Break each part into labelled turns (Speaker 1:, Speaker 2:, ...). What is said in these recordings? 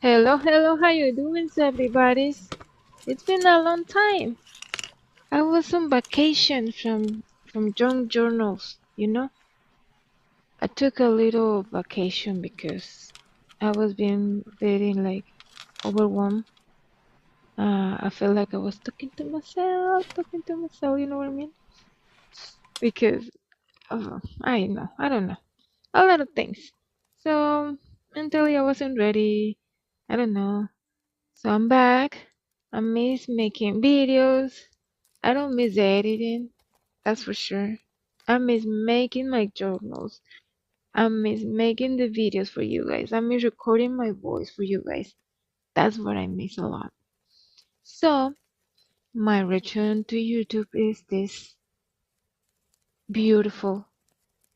Speaker 1: Hello, how you doing, everybody's? It's been a long time. I was on vacation from Jurnals. I took a little vacation because I was being very overwhelmed. I felt like I was talking to myself, you know what I mean? Because I don't know, a lot of things. So mentally I wasn't ready. I don't know. So I'm back. I miss making videos. I don't miss editing, that's for sure. I miss making my journals. I miss making the videos for you guys. I miss recording my voice for you guys. That's what I miss a lot. So, my return to YouTube is this beautiful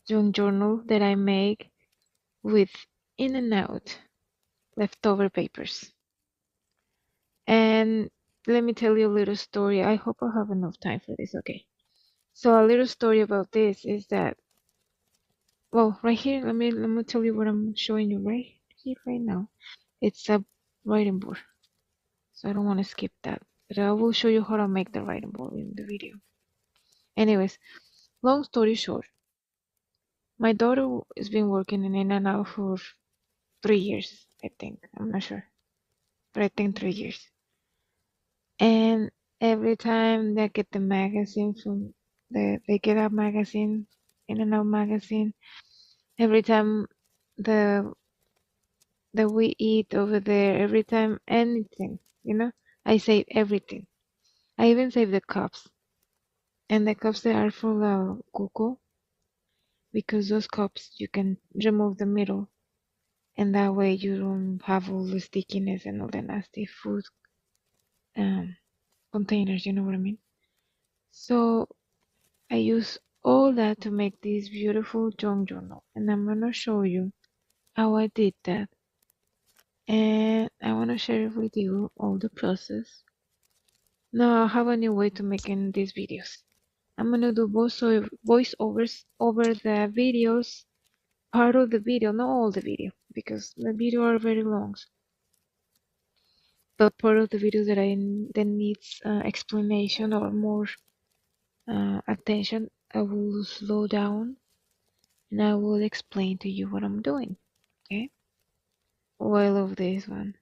Speaker 1: journal that I make with in and out leftover papers. And let me tell you a little story. I hope I have enough time for this, okay? So, a little story about this is that well, right here, let me tell you what I'm showing you right here, right now. It's a writing board, so I don't want to skip that. But I will show you how to make the writing board in the video. Anyways, long story short, my daughter has been working in and out for 3 years, I think. I'm not sure, but I think 3 years. And every time they get the magazine from they get a magazine, in and out magazine. Every time the that we eat over there, every time anything. I save everything. I even save the cups. And the cups that are full of cocoa, because those cups you can remove the middle, and that way you don't have all the stickiness and all the nasty food um, containers, you know what I mean? So I use all that to make this beautiful junk journal, and I'm gonna show you how I did that. And I wanna share with you all the process. Now I have a new way to making these videos. I'm gonna do voiceovers over the videos, part of the video, not all the video, because the video are very long. But part of the videos that needs explanation or more attention, I will slow down and I will explain to you what I'm doing. Okay? Oh, I love this one.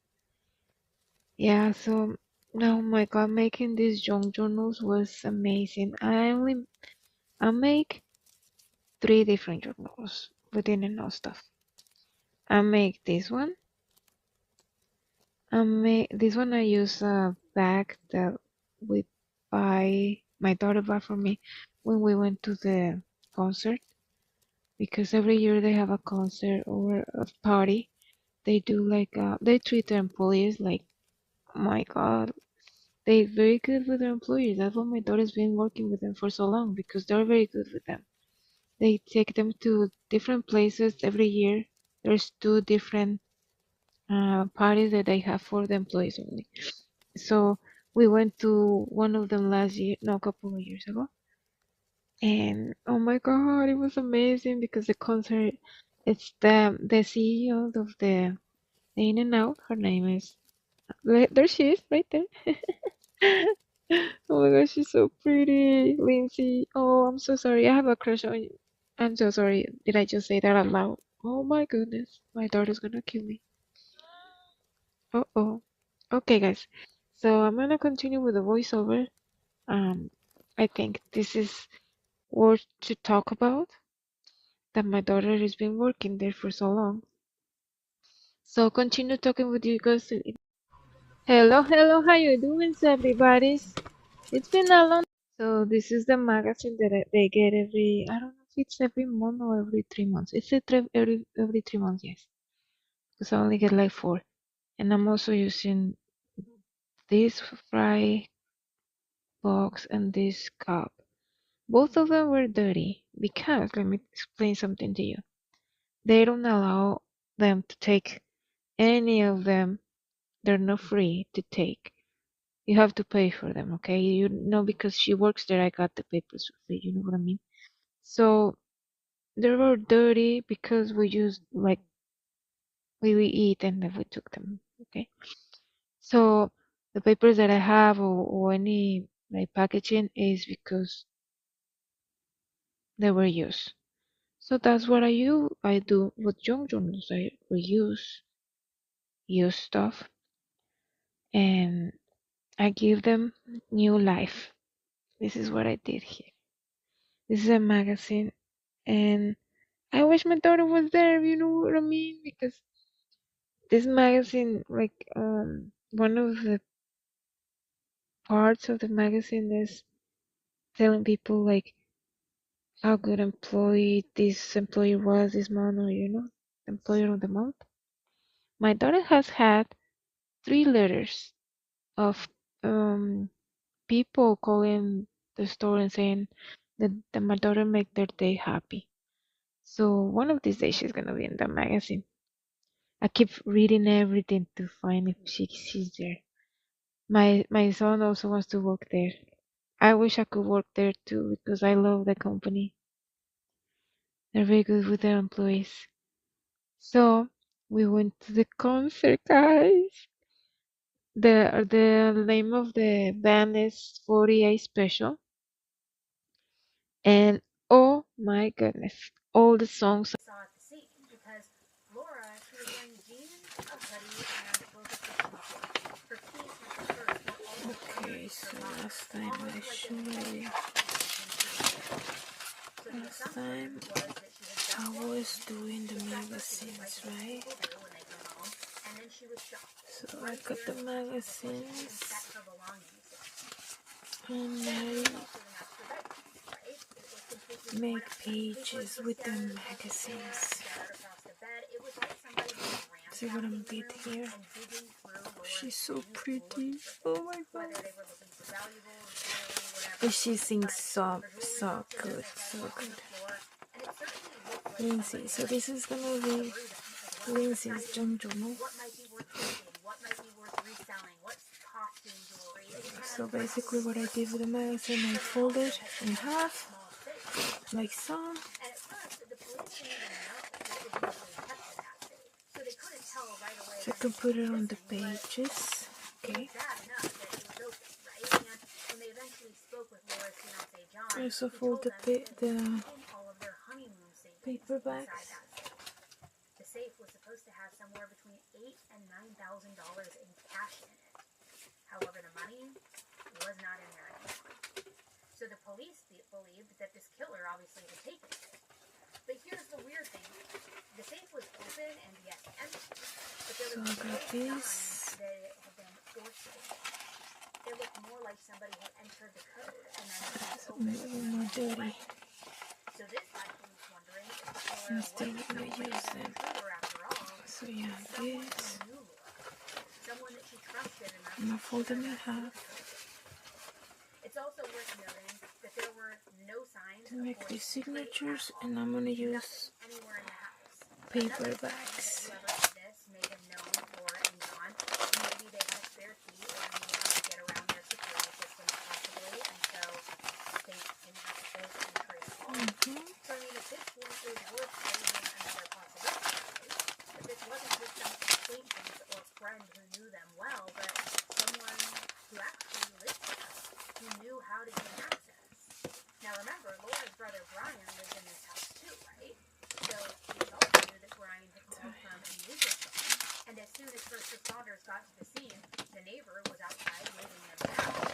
Speaker 1: Yeah. So, oh my God, making these junk journals was amazing. I make 3 different journals within and out stuff. I make this one. This one I use a bag that we my daughter bought for me when we went to the concert, because every year they have a concert or a party. They do they treat their employees like, oh my God, they're very good with their employees. That's why my daughter's been working with them for so long, because they're very good with them. They take them to different places every year. There's 2 different parties that they have for the employees only. So we went to one of them last year, no, a couple of years ago. And oh my God, it was amazing because the concert, it's the CEO of the In and Out. Her name is, there she is, right there. Oh my gosh, she's so pretty, Lindsay. Oh, I'm so sorry. I have a crush on you. I'm so sorry. Did I just say that out loud? Oh my goodness, my daughter's gonna kill me. Oh. Okay, guys. So I'm gonna continue with the voiceover. Um, I think this is worth to talk about, that my daughter has been working there for so long. So continue talking with you guys. Hello, how you doing, everybody's? It's been a long. So this is the magazine that they get I don't know if it's every month or every 3 months. It's every 3 months, yes. Because I only get like 4. And I'm also using this fry box and this cup. Both of them were dirty because, let me explain something to you. They don't allow them to take any of them. They're not free to take. You have to pay for them, okay? You know, because she works there, I got the papers for free. You know what I mean? So they were dirty because we used we eat and then we took them. Okay, so the papers that I have or any like packaging is because they were used. So that's what I do with junk journals. I reuse used stuff and I give them new life. This is what I did here. This is a magazine, and I wish my daughter was there. You know what I mean? Because this magazine, like, one of the parts of the magazine is telling people like how good employee this employee was this month, or employer of the month. My daughter has had 3 letters of people calling the store and saying that my daughter make their day happy. So one of these days she's gonna be in the magazine. I keep reading everything to find if she's there. My son also wants to work there. I wish I could work there too because I love the company. They're very good with their employees. So we went to the concert, guys. The name of the band is 48 Special, and oh my goodness, all the songs. Okay, so last time I showed you. Last time I was doing the magazines, right? So I got the magazines and I make pages with the magazines. See what I'm did here? She's so pretty. Oh my god. And she sings so good, so good. LLynsi. So this is gonna be LLynsi's journal. So basically what I did with the magazine, I fold it in half, like so. So I can put it on the pages, okay. I also fold the paperbacks. The safe was supposed to have somewhere between $8,000 and $9,000 in cash in it. However, the money was not in there anymore. So the police believed that this killer obviously had taken it. But here's the weird thing. The safe was open and yet empty. But there was no sign that it had been forced open. It looked more like somebody had entered the code and then opened it. Dirty. So this had police wondering if the killer was someone intruder after all. So yeah, this. Someone that she trusted enough. I'm gonna fold them in half. It's also worth noting that there were no signs to make these signatures, and I'm gonna use paperbacks. Now remember, Laura's brother Brian lives in this house too, right? So she also knew that Brian had called from a music phone. And as soon as first responders got to the scene, the neighbor was outside waving them down.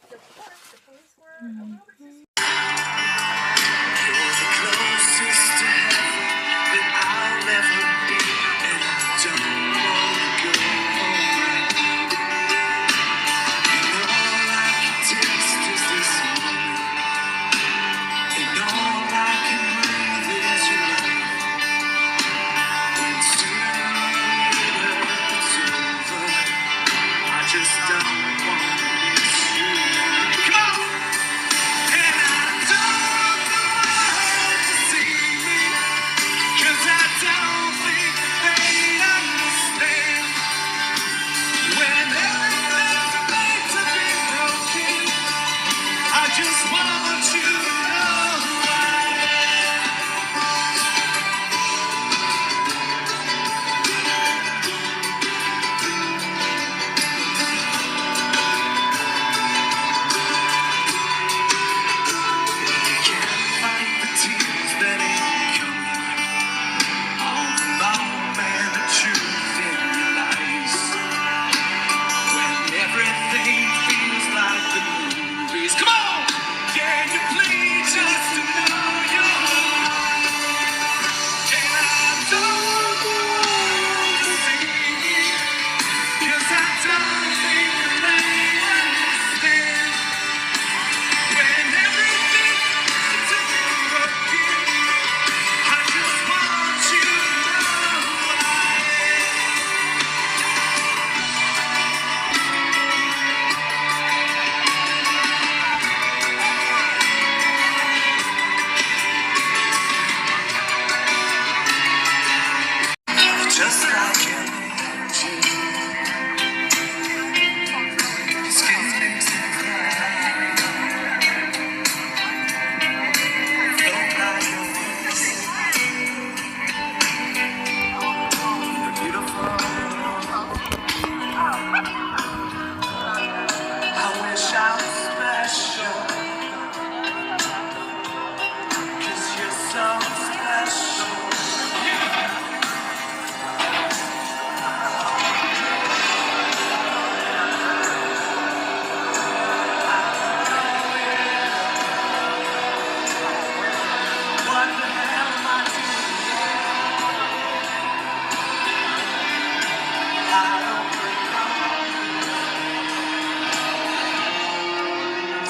Speaker 1: So of course, the police were a little bit suspicious. You're the closest to heaven that I'll ever be, and I don't want to go home right now. And all I can taste is this moment. And all I can breathe is your life. When sooner or later it's over, I just don't want to miss you now. Come on! And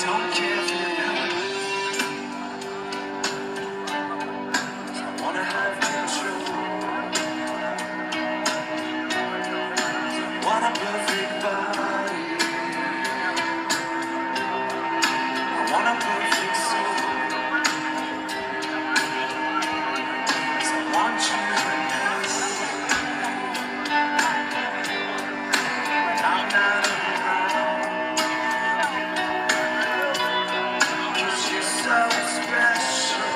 Speaker 2: Don't care if it hurts. I wanna have control. Want a perfect body. I want a perfect soul. 'Cause I want you to know when I'm not around. 'Cause you're so special.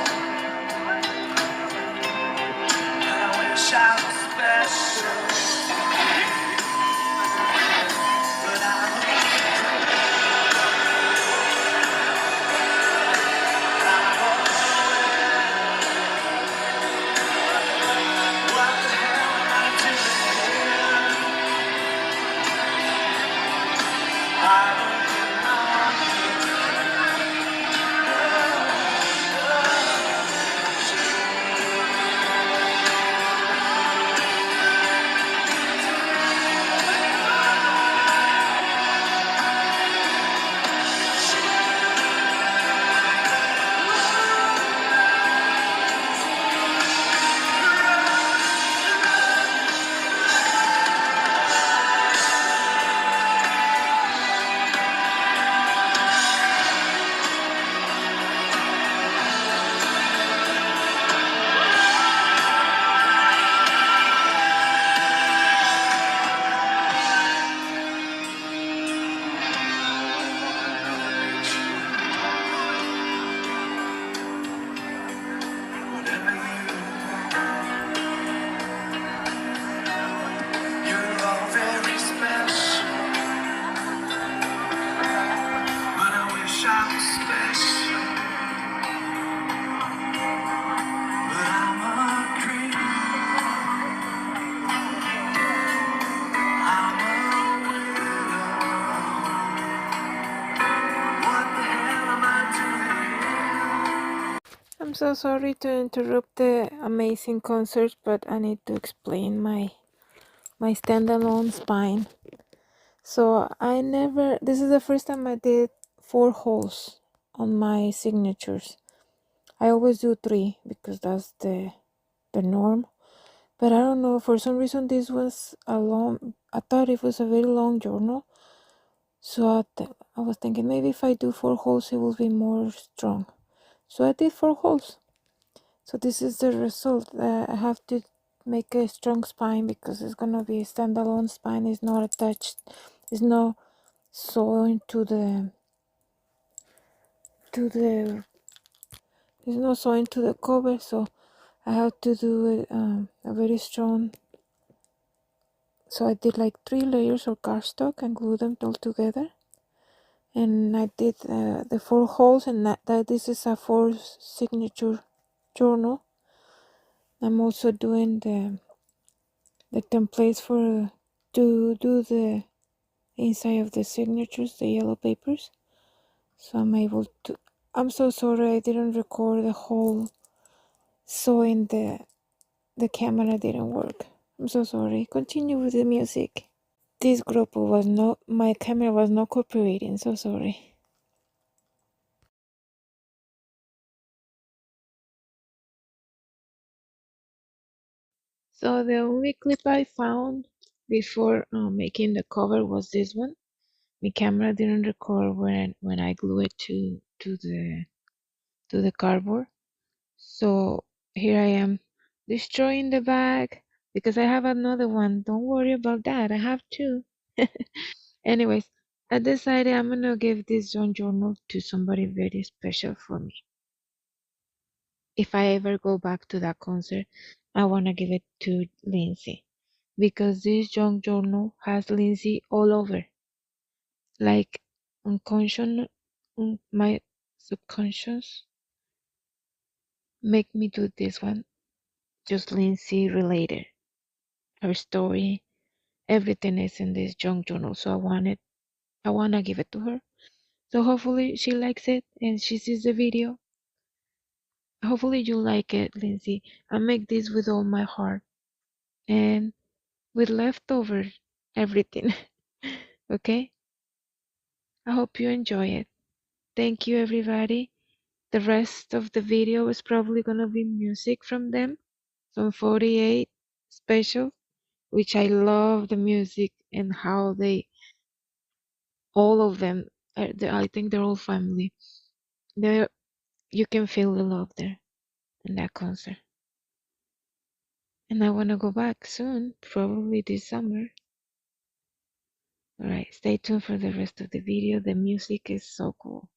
Speaker 2: And I wish I was special. But what the hell am I doing here? I don't belong. Whatever you You're all very special, but I wish I was special. But I'm a creep, I'm a widow. What the hell am I doing? I'm so sorry to interrupt the amazing concert, but I need to explain my standalone spine. So this is the first time I did 4 holes on my signatures. I always do 3 because that's the norm. But I don't know, for some reason this was I thought it was a very long journal. So I was thinking maybe if I do 4 holes it will be more strong. So I did 4 holes. So this is the result. I have to make a strong spine because it's gonna be a standalone spine. It's not attached. It's not sewn to the it's not sewn to the cover. So I have to do a very strong. So I did like 3 layers of cardstock and glue them all together. And I did the 4 holes, and that this is a 4 signature journal. I'm also doing the templates for to do the inside of the signatures, the yellow papers. So I'm able to. I'm so sorry I didn't record the whole sewing. The camera didn't work. I'm so sorry. Continue with the music. This group was not, my camera was not cooperating, so sorry. So the only clip I found before making the cover was this one. My camera didn't record when I glue it to the cardboard. So here I am destroying the bag because I have another one. Don't worry about that. I have two. Anyways, I decided I'm gonna give this journal to somebody very special for me. If I ever go back to that concert, I wanna give it to LLynsi because this journal has LLynsi all over. Like unconscious, my subconscious make me do this one. Just LLynsi related. Her story, everything is in this junk journal. So I wanna give it to her. So hopefully she likes it and she sees the video. Hopefully you like it, LLynsi. I make this with all my heart and with leftovers.
Speaker 1: everything. Okay? I hope you enjoy it. Thank you, everybody. The rest of the video is probably gonna be music from them, from 48 special, which I love the music and how they, all of them, I think they're all family. They, you can feel the love there in that concert. And I wanna go back soon, probably this summer. Alright, stay tuned for the rest of the video. The music is so cool.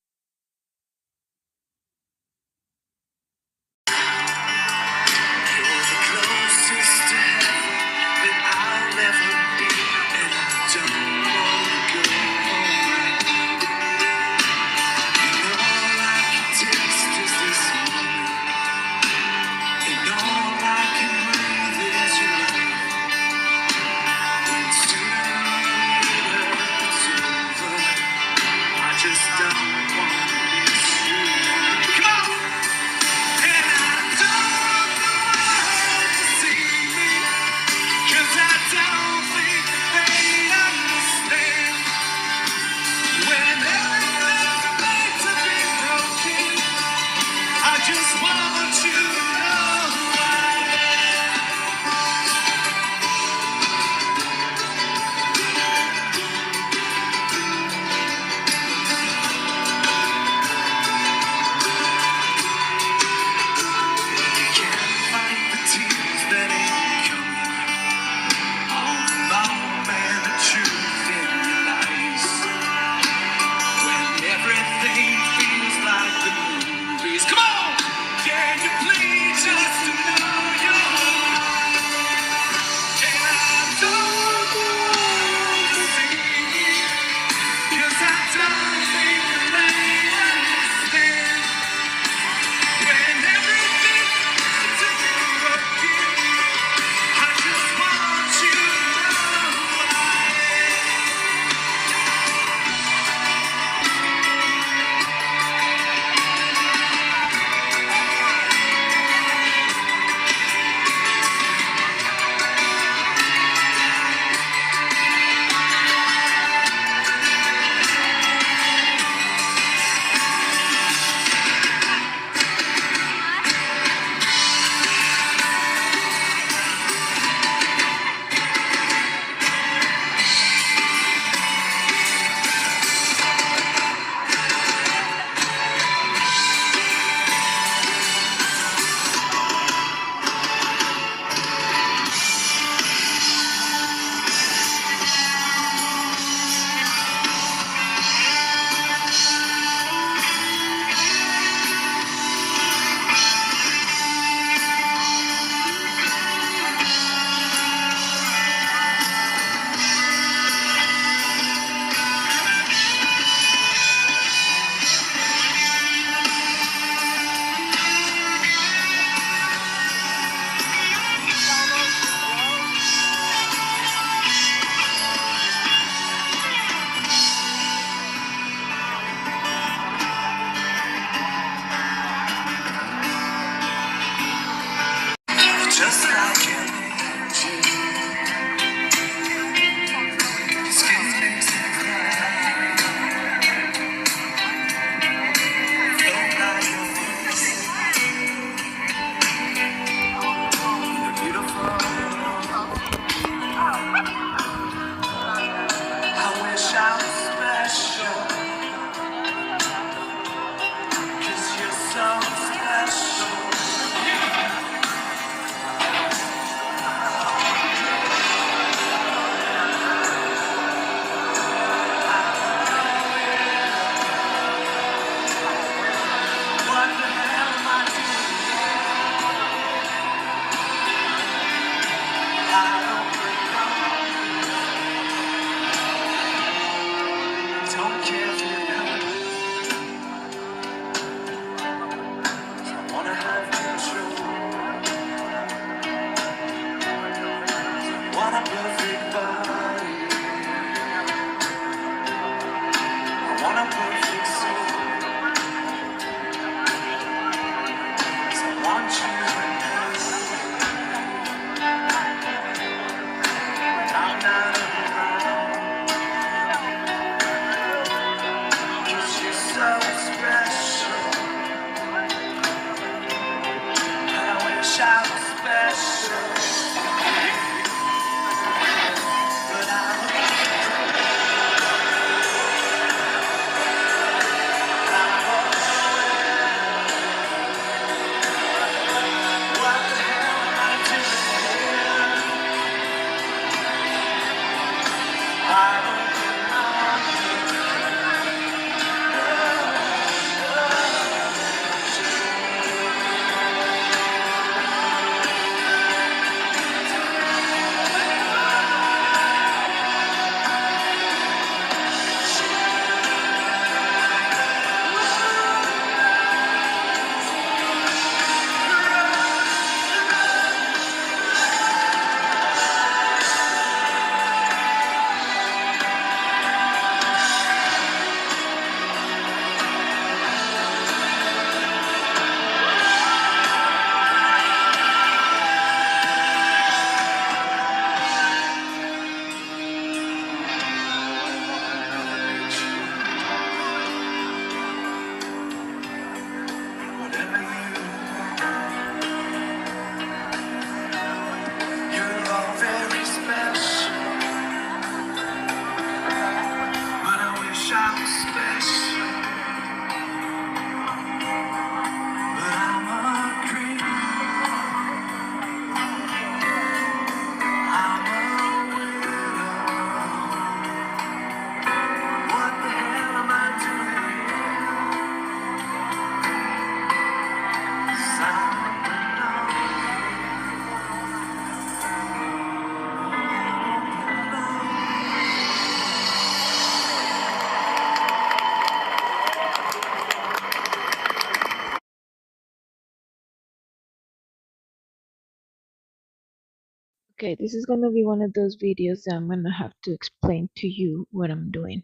Speaker 1: Okay, this is gonna be one of those videos that I'm gonna have to explain to you what I'm doing.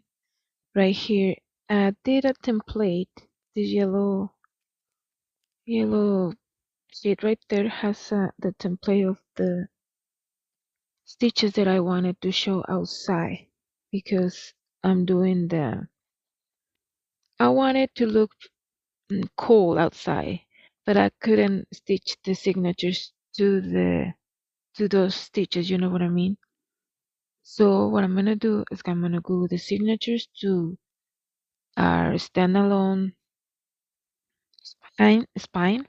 Speaker 1: Right here, I did a template. This yellow sheet right there has the template of the stitches that I wanted to show outside because I'm doing I wanted to look cool outside, but I couldn't stitch the signatures to those stitches, you know what I mean? So what I'm gonna do is I'm gonna glue the signatures to our standalone spine,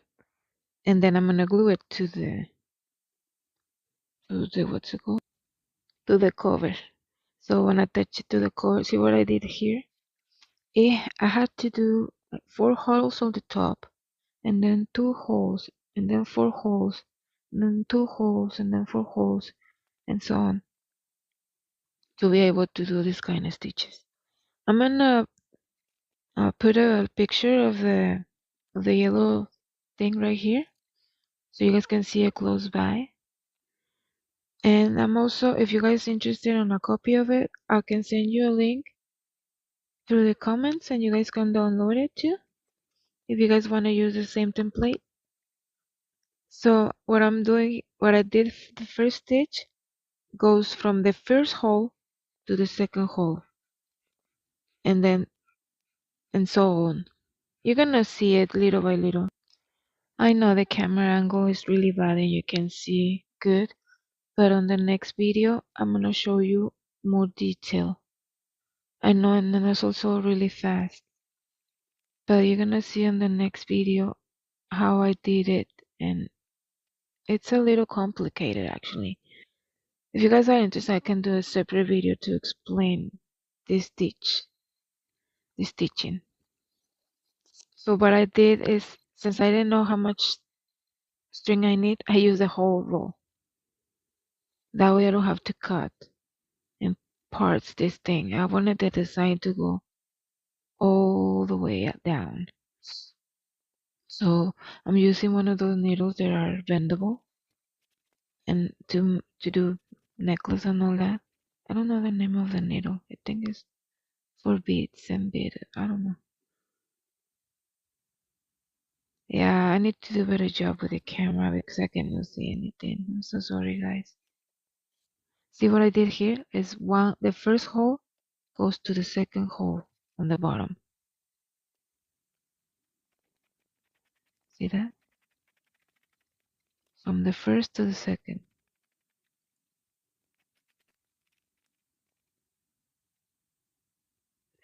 Speaker 1: and then I'm gonna glue it to the what's it called? To the cover. So when I attach it to the cover, see what I did here? I had to do like 4 holes on the top, and then 2 holes, and then 4 holes, and then 2 holes, and then 4 holes, and so on, to be able to do this kind of stitches. I'm gonna put a picture of the yellow thing right here, so you guys can see it close by. And I'm also, if you guys interested in a copy of it, I can send you a link through the comments, and you guys can download it too, if you guys want to use the same template. So what I'm doing, what I did, the first stitch goes from the first hole to the second hole, and then and so on. You're gonna see it little by little. I know the camera angle is really bad and you can see good, but on the next video I'm gonna show you more detail. I know, and then it's also really fast, but you're gonna see on the next video how I did it, and it's a little complicated actually. If you guys are interested, I can do a separate video to explain this stitching. So what I did is, since I didn't know how much string I need, I use the whole roll. That way I don't have to cut in parts this thing. I wanted the design to go all the way down. So I'm using one of those needles that are bendable, and to do necklace and all that. I don't know the name of the needle. I think it's for beads and bead. I don't know. Yeah, I need to do a better job with the camera because I cannot see anything. I'm so sorry, guys. See what I did here is the first hole goes to the second hole on the bottom. See that? From the first to the second.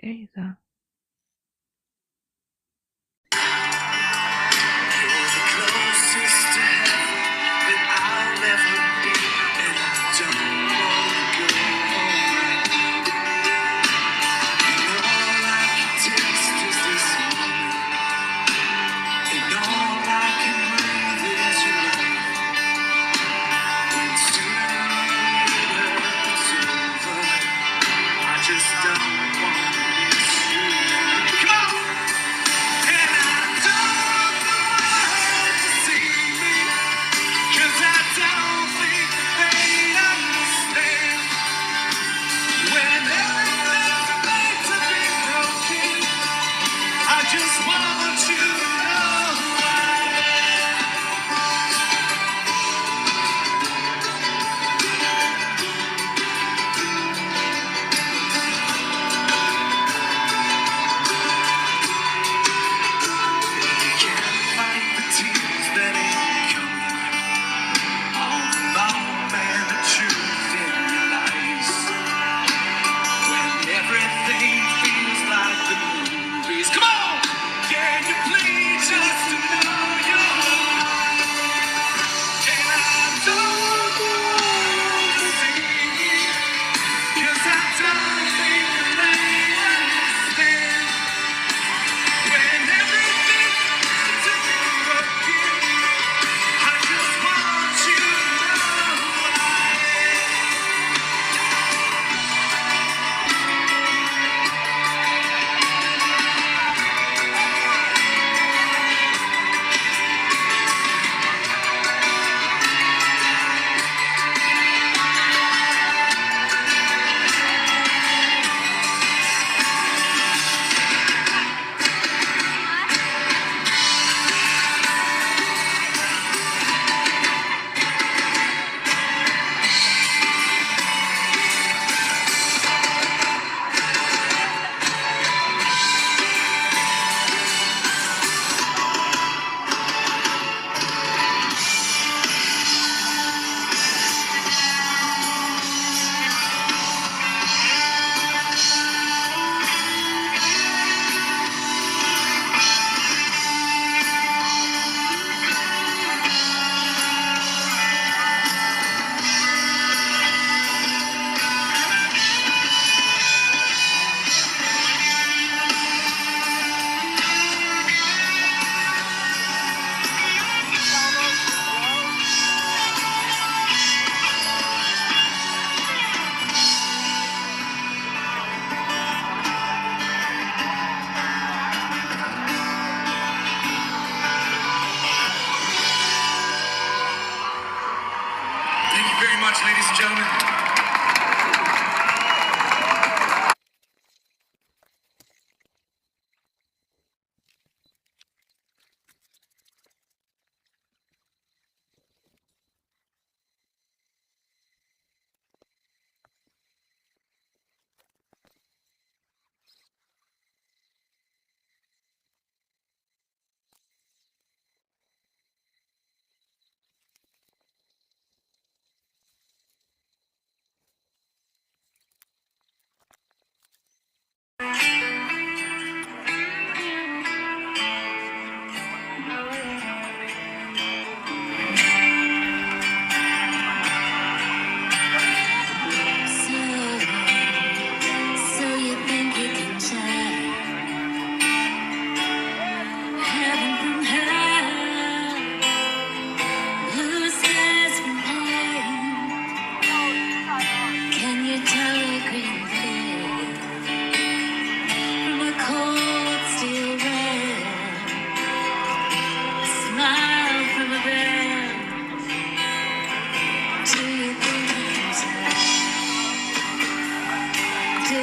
Speaker 1: There you go.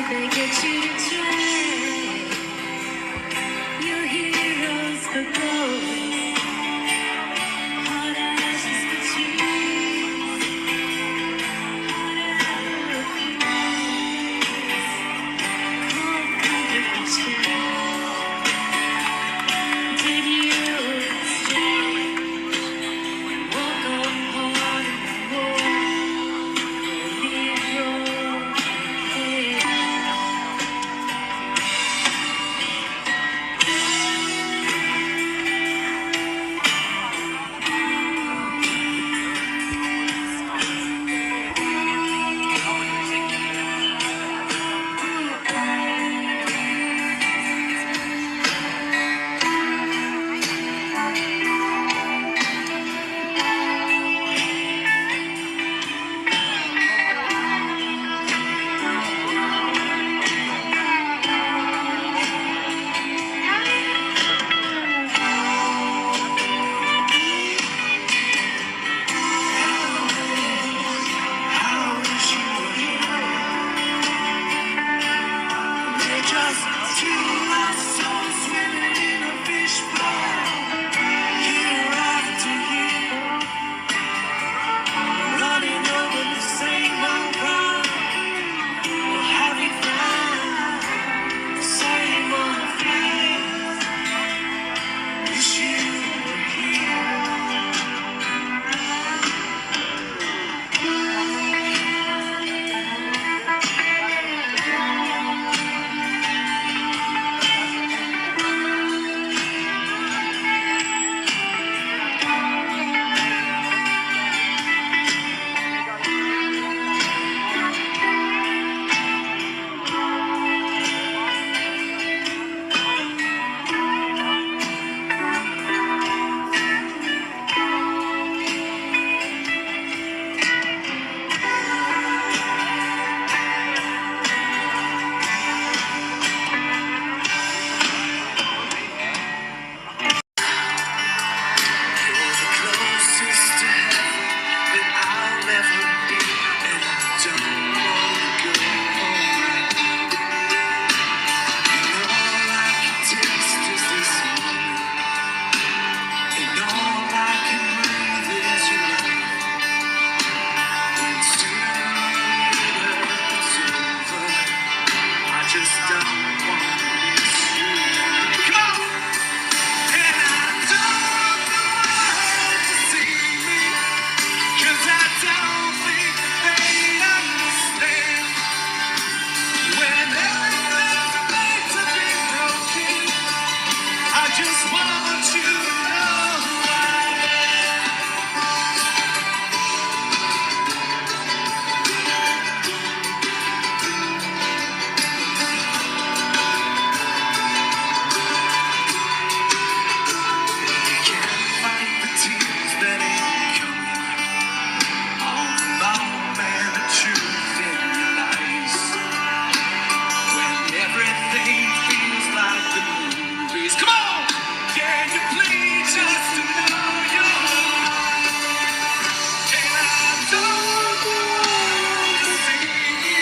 Speaker 2: they get you to try your heroes for gold. Hard ashes for trees, hard apple cold comfort for change. Did you exchange? Walk on hard and roll, leave your head. Just two lost souls swimming in a fishbowl, year after year, running over the same old ground. Have you found the same old fears? Wish you were here. Closest to heaven that I'll ever be, and I don't wanna go home. And all I can taste is this moment, and all I can breathe is your light. When sooner or later it's over, I just don't wanna miss you now. Come on! And I don't want the world to see me, 'cause I don't think they understand. When everything's made to be broken, I just want you to know who I am. You can't fight the tears that ain't coming. All the bottom and the truth in your eyes. When everything feels like the movies. Come on! Can you please just to know you're alive? And I don't want the world to see me.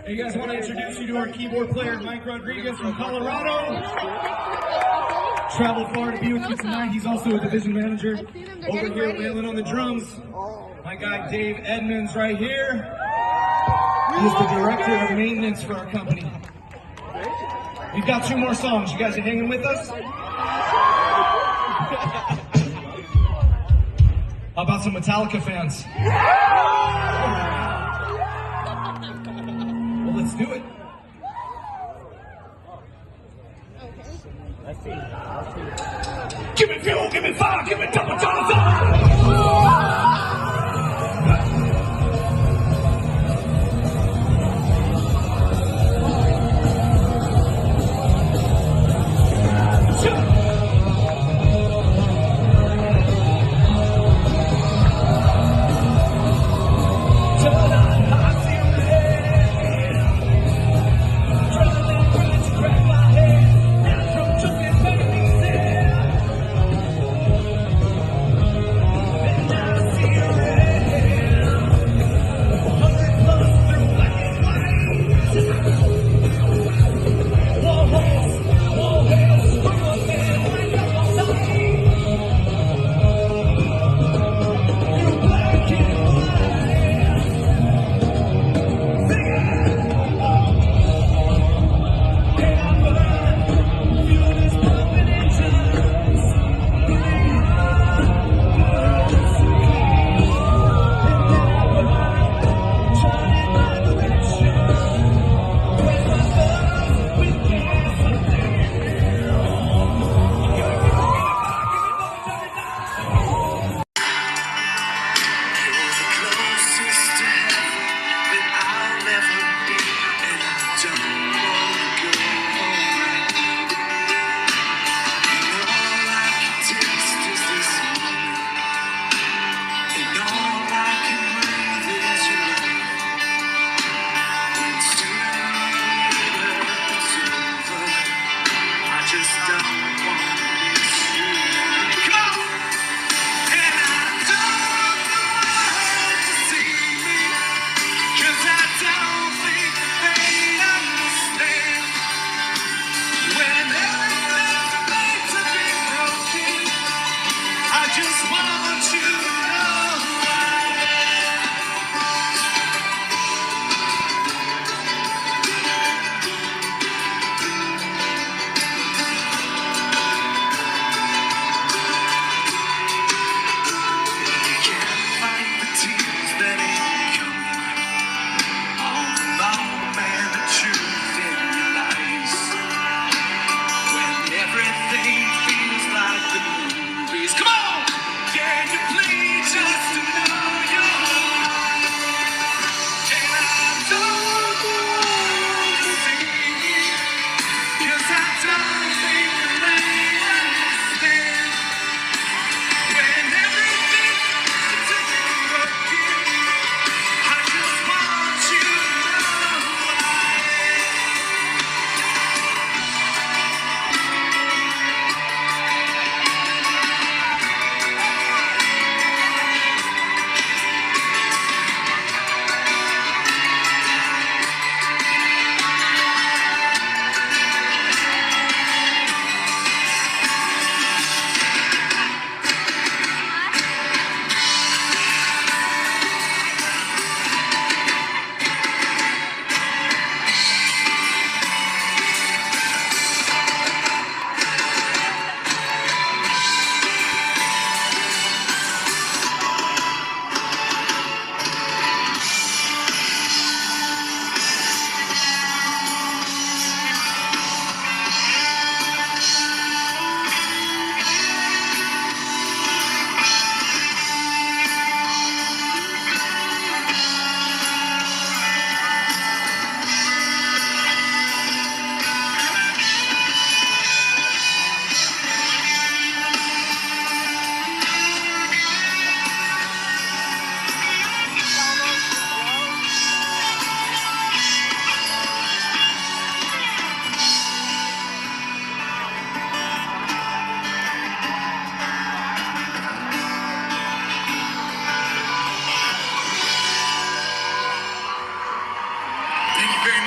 Speaker 3: Hey, you guys, want to introduce you to our keyboard player, Mike Rodriguez from Colorado. Traveled far to be with you tonight. He's also a division manager over here wailing on the drums. My guy Dave Edmonds right here. He's the director of maintenance for our company. We've got two more songs. You guys are hanging with us? How about some Metallica fans? Well, let's do it. Give me fuel, give me fire, give me double time.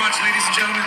Speaker 3: much, ladies and gentlemen.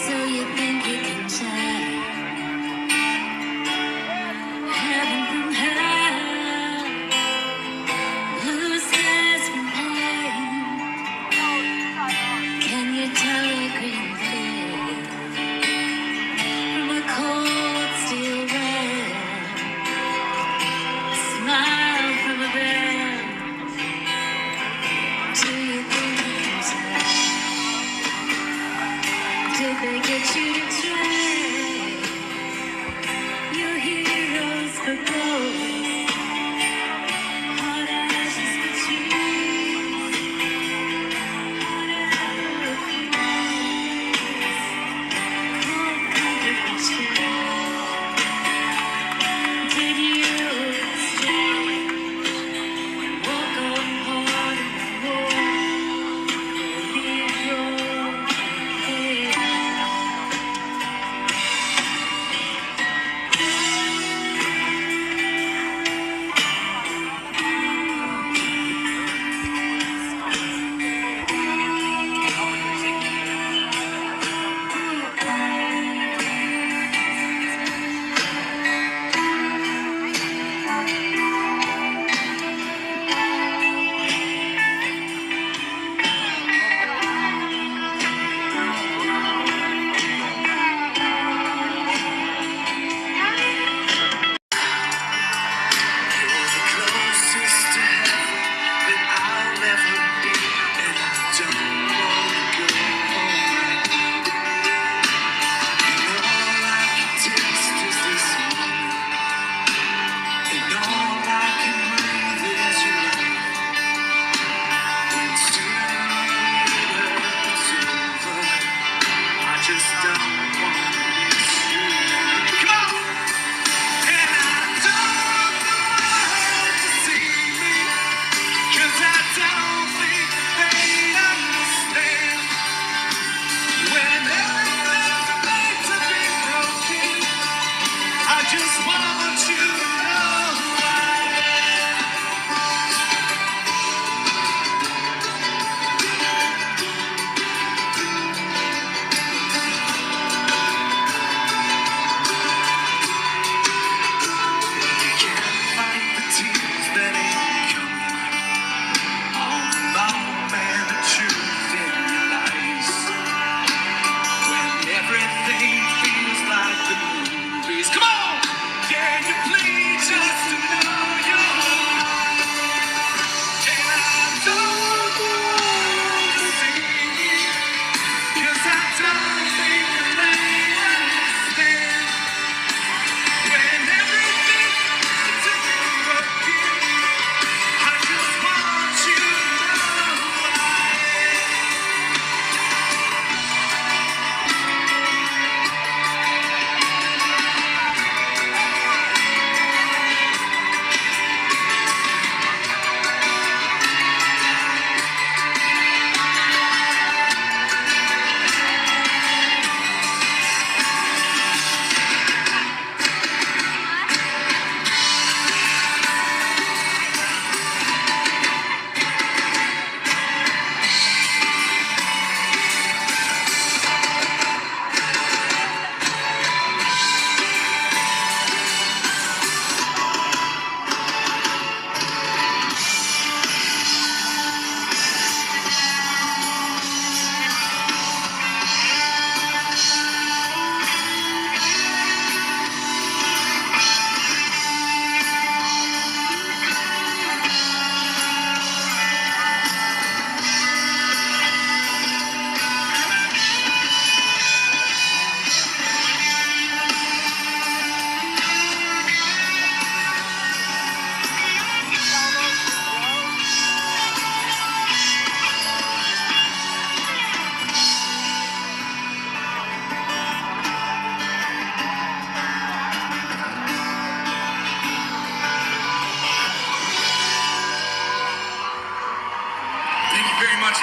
Speaker 3: So you think you can tell heaven from hell, blue skies from pain? Can you tell a green thing from a cold steel rail? Smile from a bed. Do you think you can tell? Did they get you to trade your heroes for gold? Hot ashes for trees, hot air for flames, cold comfort for cheer. Did you exchange? Walk on hard and warm, leave your head.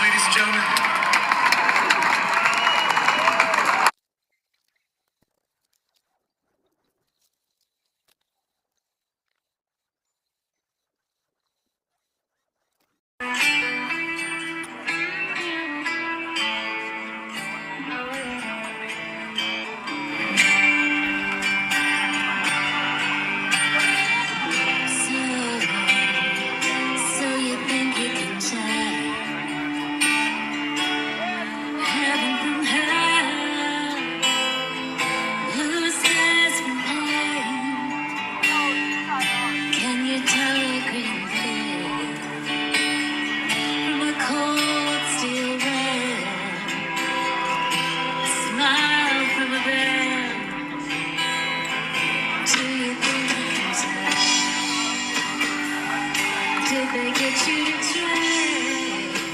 Speaker 3: ladies and gentlemen. So you think you can tell heaven from hell, blue skies from pain? Can you tell a green field from a cold steel rail? Smile from a veil. Do you think you can tell? Did they get you to trade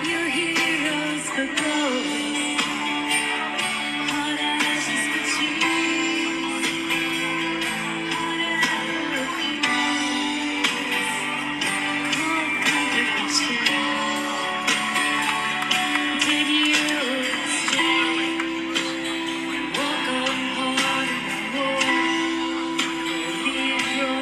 Speaker 3: your heroes for gold? Hot ashes for trees, hot air for peace, cold comfort for cheer. Did you exchange, walk on hard and war, leave your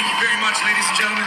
Speaker 3: Thank you very much, ladies and gentlemen.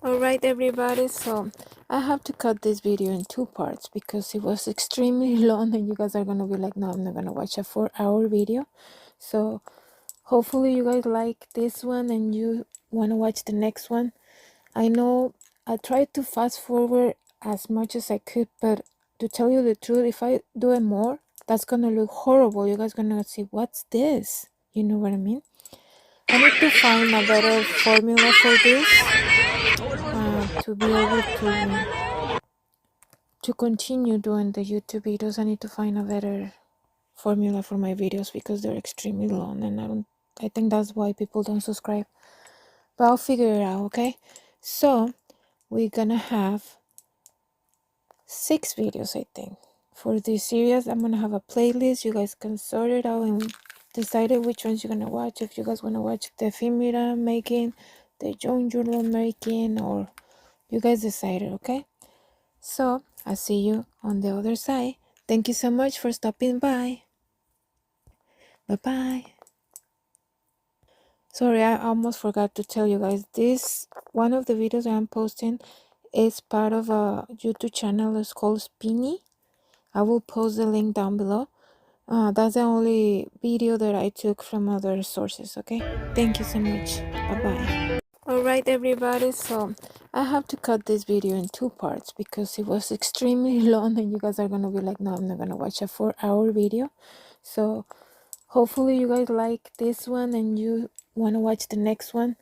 Speaker 2: Alright everybody, so I have to cut this video in two parts because it was extremely long and you guys are gonna be like, no, I'm not gonna watch a 4-hour video. So hopefully you guys like this one and you wanna watch the next one. I know I tried to fast forward as much as I could, but to tell you the truth, if I do it more, that's gonna look horrible. You guys gonna see, what's this? You know what I mean? I need to find a better formula for this to be able to continue doing the YouTube videos. I need to find a better formula for my videos because they're extremely long and I think that's why people don't subscribe. But I'll figure it out, okay? So we're gonna have 6 videos, I think. For this series, I'm gonna have a playlist. You guys can sort it out and decide which ones you're gonna watch. If you guys wanna watch the ephemera making, the Jurnal making, or you guys decided, okay? So I'll see you on the other side. Thank you so much for stopping by. Bye bye. Sorry, I almost forgot to tell you guys. This one of the videos I'm posting is part of a YouTube channel. It's called Spinny. I will post the link down below. That's the only video that I took from other sources, okay? Thank you so much. Bye-bye. Alright everybody, so I have to cut this video in two parts because it was extremely long and you guys are gonna be like, no, I'm not gonna watch a 4-hour video. So hopefully you guys like this one and you wanna watch the next one.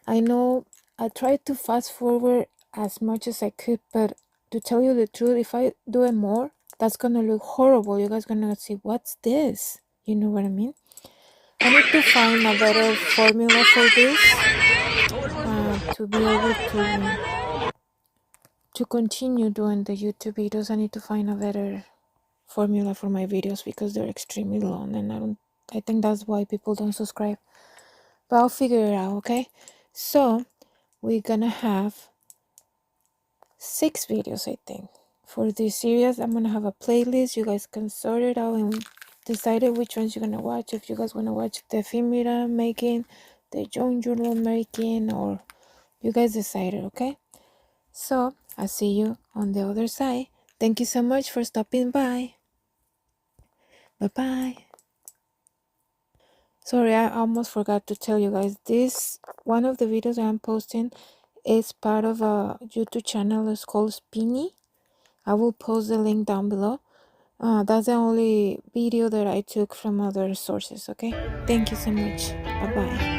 Speaker 2: I know I tried to fast forward as much as I could, but to tell you the truth, if I do it more, that's gonna look horrible. You guys gonna see, what's this? You know what I mean? I need to find a better formula for this to be able to continue doing the YouTube videos. I need to find a better formula for my videos because they're extremely long and I think that's why people don't subscribe. But I'll figure it out, okay? So we're gonna have 6 videos, I think. For this series, I'm gonna have a playlist. You guys can sort it out and decide which ones you're gonna watch. If you guys wanna watch the ephemera making, the Jurnal making, or you guys decided, okay? So I'll see you on the other side. Thank you so much for stopping by. Bye bye. Sorry, I almost forgot to tell you guys. This one of the videos I'm posting is part of a YouTube channel. It's called Spinny. I will post the link down below. That's the only video that I took from other sources, okay? Thank you so much. Bye-bye.